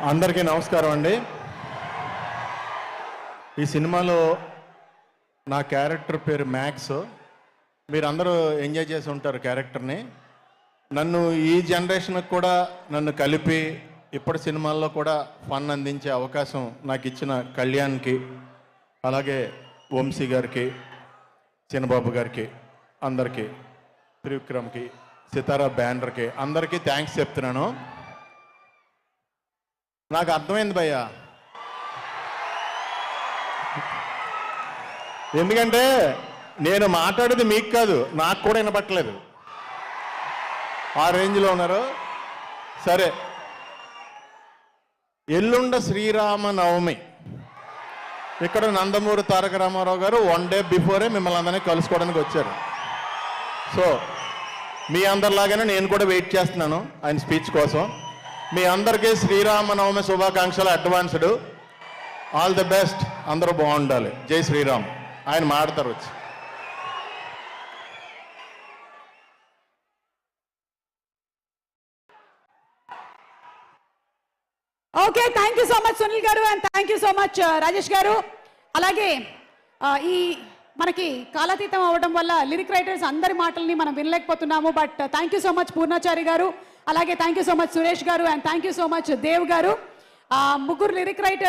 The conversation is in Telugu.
అందరికీ నమస్కారం అండి. ఈ సినిమాలో నా క్యారెక్టర్ పేరు మ్యాక్స్. మీరందరూ ఎంజాయ్ చేసి ఉంటారు క్యారెక్టర్ని. నన్ను ఈ జనరేషన్కి కూడా నన్ను కలిపి ఇప్పటి సినిమాల్లో కూడా ఫన్ అందించే అవకాశం నాకు ఇచ్చిన కళ్యాణ్కి, అలాగే వంశీ గారికి, చిన్నబాబు గారికి, అందరికీ, త్రివిక్రమ్కి, సితారా బ్యానర్కి అందరికీ థ్యాంక్స్ చెప్తున్నాను. నాకు అర్థమైంది భయ్యా, ఎందుకంటే నేను మాట్లాడేది మీకు కాదు, నాకు కూడా వినపట్టలేదు. ఆ రేంజ్లో ఉన్నారు. సరే, ఎల్లుండ శ్రీరామనవమి. ఇక్కడ నందమూరి తారక రామారావు గారు 1 డే బిఫోరే మిమ్మల్ని అందరినీ కలుసుకోవడానికి వచ్చారు. సో మీ అందరిలాగానే నేను కూడా వెయిట్ చేస్తున్నాను ఆయన స్పీచ్ కోసం. మీ అందరికీ శ్రీరామనవమి శుభాకాంక్షలు అడ్వాన్స్డ్. All the best. అందరూ బాగుండాలి. జై శ్రీరామ్. ఆయన మాడతారు వచ్చి. Okay, thank you so much Sunil garu and thank you so much Rajesh garu. అలాగే ఈ మనకి కాలాతీతం అవ్వడం వల్ల లిరిక్ రైటర్స్ అందరి మాటల్ని మనం వినలేకపోతున్నాము. But thank you so much Purnachari garu, అలాగే thank you so much Suresh garu and thank you so much Dev garu. ముగ్గురు లిరిక్ రైటర్స్